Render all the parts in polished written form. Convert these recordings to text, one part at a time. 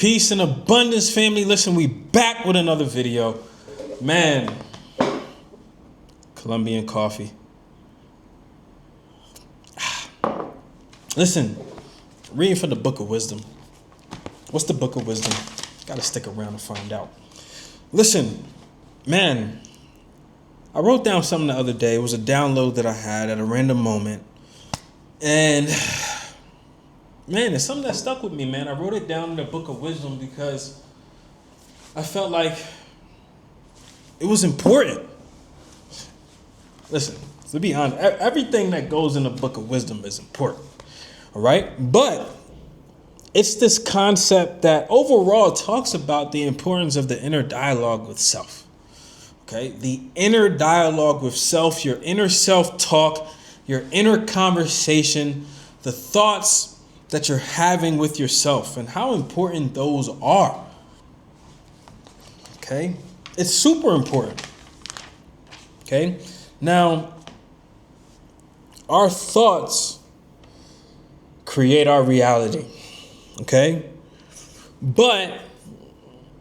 Peace and abundance, family. Listen, we back with another video. Man, Colombian coffee. Listen, reading from the Book of Wisdom. What's the Book of Wisdom? Gotta stick around to find out. Listen, man, I wrote down something the other day. It was a download that I had at a random moment. And man, it's something that stuck with me, man. I wrote it down in the Book of Wisdom because I felt like it was important. Listen, to be honest, everything that goes in the Book of Wisdom is important. All right? But it's this concept that overall talks about the importance of the inner dialogue with self. Okay? The inner dialogue with self, your inner self-talk, your inner conversation, the thoughts that you're having with yourself and how important those are. Okay? It's super important. Okay? Now, our thoughts create our reality. Okay? But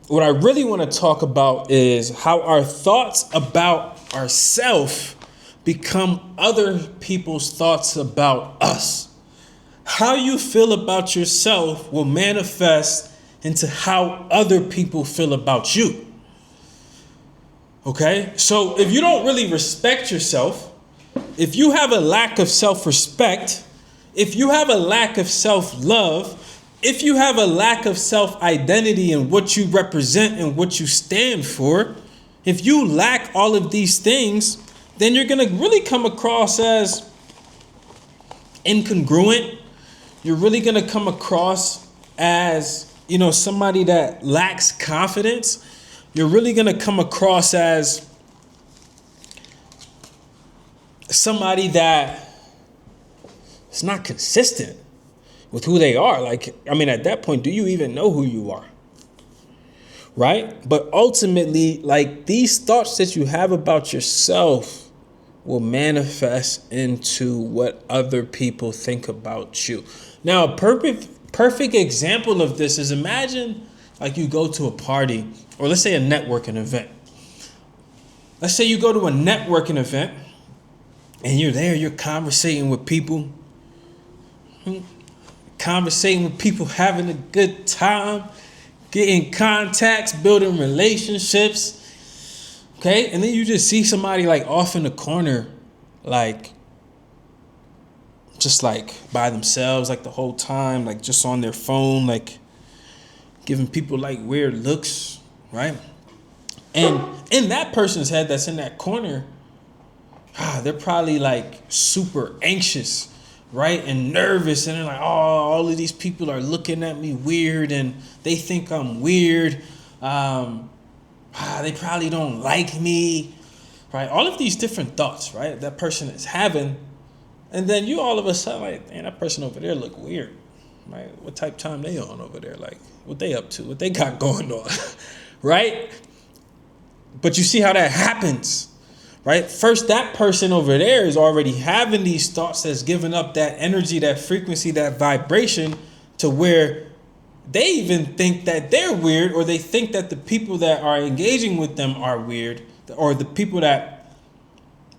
what I really want to talk about is how our thoughts about ourselves become other people's thoughts about us. How you feel about yourself will manifest into how other people feel about you. Okay? So if you don't really respect yourself, if you have a lack of self-respect, if you have a lack of self-love, if you have a lack of self-identity in what you represent and what you stand for, if you lack all of these things, then you're going to really come across as incongruent. You're really going to come across as, somebody that lacks confidence. You're really going to come across as somebody that is not consistent with who they are. At that point, do you even know who you are? Right? But ultimately, these thoughts that you have about yourself will manifest into what other people think about you. Now, a perfect example of this is, imagine you go to a party, or let's say a networking event. Let's say you go to a networking event and you're there, you're conversating with people, having a good time, getting contacts, building relationships. Okay, and then you just see somebody off in the corner, just by themselves, the whole time, just on their phone, giving people weird looks, right? And in that person's head that's in that corner, they're probably super anxious, right? And nervous, and they're oh, all of these people are looking at me weird, and they think I'm weird. They probably don't like me, right? All of these different thoughts, right? That person is having. And then you all of a sudden man, that person over there look weird, right? What type of time they on over there? What they up to? What they got going on, right? But you see how that happens, right? First, that person over there is already having these thoughts that's giving up that energy, that frequency, that vibration to where they even think that they're weird, or they think that the people that are engaging with them are weird, or the people that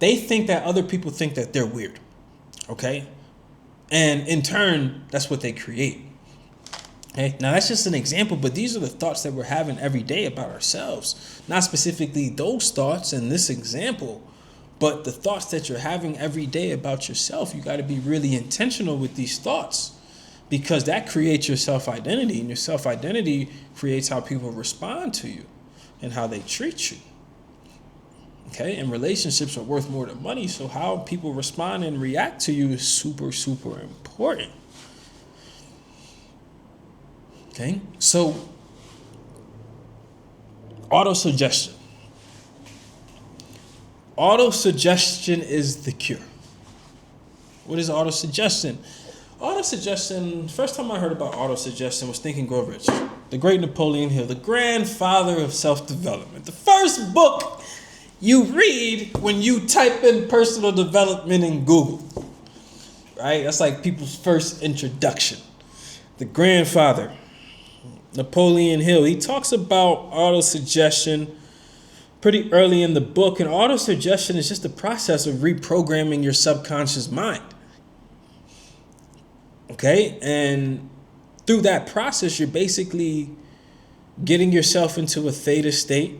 they think that other people think that they're weird. Okay? And in turn, that's what they create. Okay? Now, that's just an example, but these are the thoughts that we're having every day about ourselves. Not specifically those thoughts in this example, but the thoughts that you're having every day about yourself. You got to be really intentional with these thoughts, because that creates your self-identity, and your self-identity creates how people respond to you and how they treat you. Okay, and relationships are worth more than money, so how people respond and react to you is super, super important. Okay, so auto-suggestion. Auto-suggestion is the cure. What is auto-suggestion? Auto-suggestion, first time I heard about auto-suggestion was Think and Grow Rich. The great Napoleon Hill, the grandfather of self-development. The first book you read when you type in personal development in Google, right? That's people's first introduction. The grandfather Napoleon Hill. He talks about autosuggestion pretty early in the book, and autosuggestion is just the process of reprogramming your subconscious mind. Okay? And through that process, you're basically getting yourself into a theta state,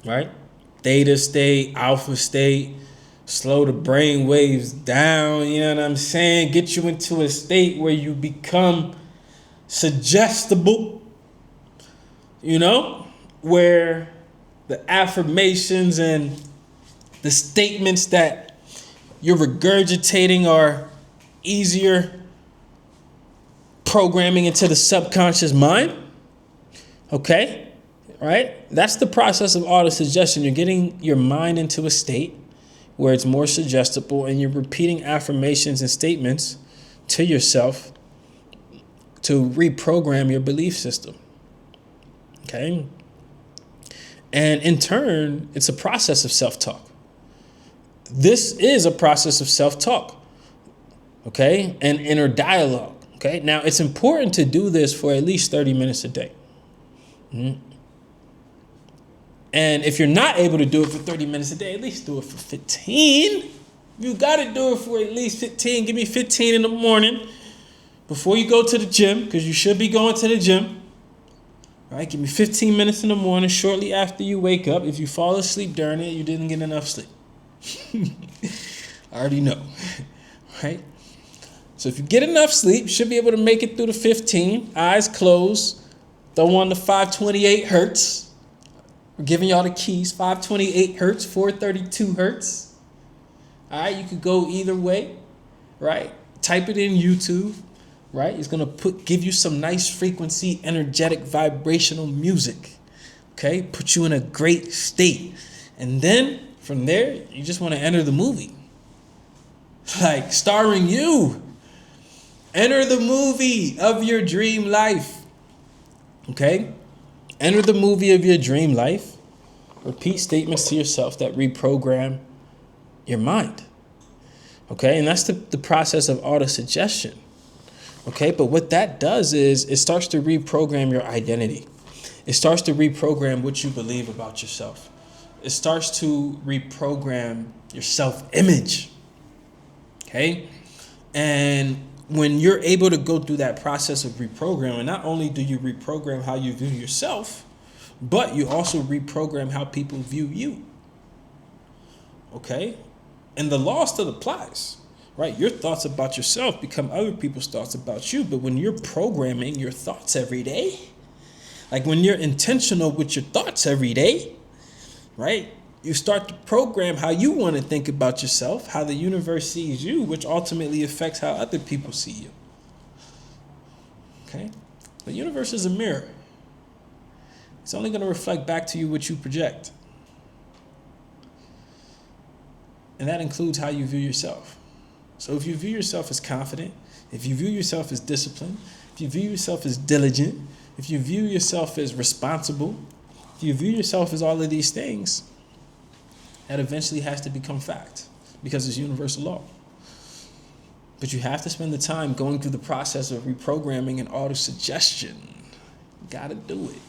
right? Theta state, alpha state, slow the brain waves down, you know what I'm saying? Get you into a state where you become suggestible, where the affirmations and the statements that you're regurgitating are easier programming into the subconscious mind. Okay? Right? That's the process of autosuggestion. You're getting your mind into a state where it's more suggestible, and you're repeating affirmations and statements to yourself to reprogram your belief system. Okay? And in turn, it's a process of self-talk. This is a process of self-talk. Okay? And inner dialogue. Okay? Now, it's important to do this for at least 30 minutes a day. Mm-hmm. And if you're not able to do it for 30 minutes a day, at least do it for 15. You got to do it for at least 15. Give me 15 in the morning before you go to the gym, because you should be going to the gym. All right, give me 15 minutes in the morning shortly after you wake up. If you fall asleep during it, you didn't get enough sleep. I already know. Right? So if you get enough sleep, you should be able to make it through the 15. Eyes closed. Throw on the 528 hertz. We're giving y'all the keys. 528 hertz, 432 hertz. All right, you could go either way, right? Type it in YouTube, right? It's going to give you some nice frequency, energetic, vibrational music, okay? Put you in a great state. And then from there, you just want to enter the movie. Like, starring you. Enter the movie of your dream life, okay? Enter the movie of your dream life. Repeat statements to yourself that reprogram your mind. Okay, and that's the process of autosuggestion. Okay, but what that does is it starts to reprogram your identity. It starts to reprogram what you believe about yourself. It starts to reprogram your self-image. Okay, and when you're able to go through that process of reprogramming, not only do you reprogram how you view yourself, but you also reprogram how people view you. Okay? And the law still applies, right? Your thoughts about yourself become other people's thoughts about you. But when you're programming your thoughts every day, like when you're intentional with your thoughts every day, right? You start to program how you want to think about yourself, how the universe sees you, which ultimately affects how other people see you. Okay? The universe is a mirror. It's only going to reflect back to you what you project. And that includes how you view yourself. So if you view yourself as confident, if you view yourself as disciplined, if you view yourself as diligent, if you view yourself as responsible, if you view yourself as all of these things, that eventually has to become fact because it's universal law. But you have to spend the time going through the process of reprogramming and autosuggestion. You got to do it.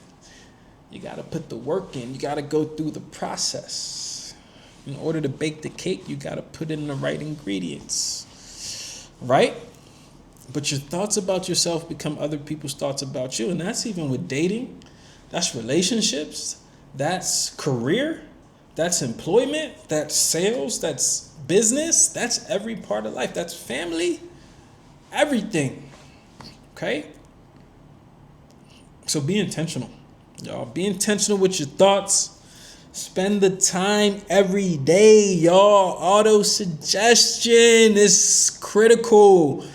You got to put the work in. You got to go through the process. In order to bake the cake, you got to put in the right ingredients. Right? But your thoughts about yourself become other people's thoughts about you. And that's even with dating. That's relationships. That's career. That's employment. That's sales. That's business. That's every part of life. That's family. Everything. Okay? So be intentional. Y'all, be intentional with your thoughts. Spend the time every day, y'all. Auto-suggestion is critical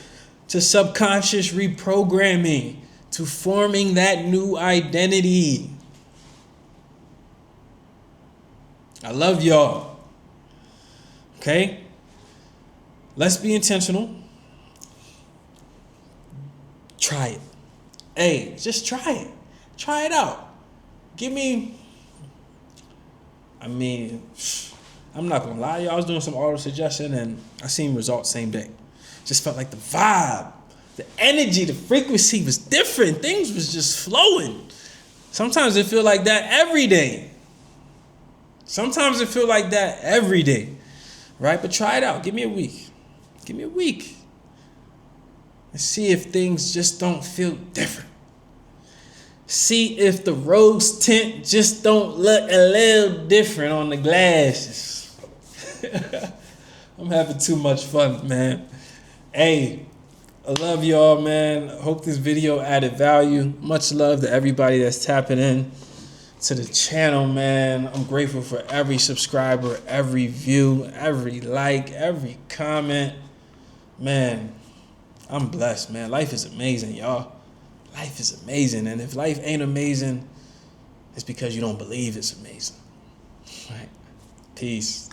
to subconscious reprogramming, to forming that new identity. I love y'all. Okay? Let's be intentional. Try it. Hey, just try it. Try it out. I'm not gonna lie, y'all. I was doing some auto suggestion and I seen results same day. Just felt like the vibe The energy, the frequency was different. Things was just flowing. Sometimes it feel like that every day. Sometimes it feel like that every day. Right? But try it out. Give me a week. Give me a week. And see if things just don't feel different. See if the rose tint just don't look a little different on the glasses. I'm having too much fun, man. Hey, I love y'all, man. Hope this video added value. Much love to everybody that's tapping in to the channel, man. I'm grateful for every subscriber, every view, every like, every comment. Man, I'm blessed, man. Life is amazing, y'all. Life is amazing. And if life ain't amazing, it's because you don't believe it's amazing. All right. Peace.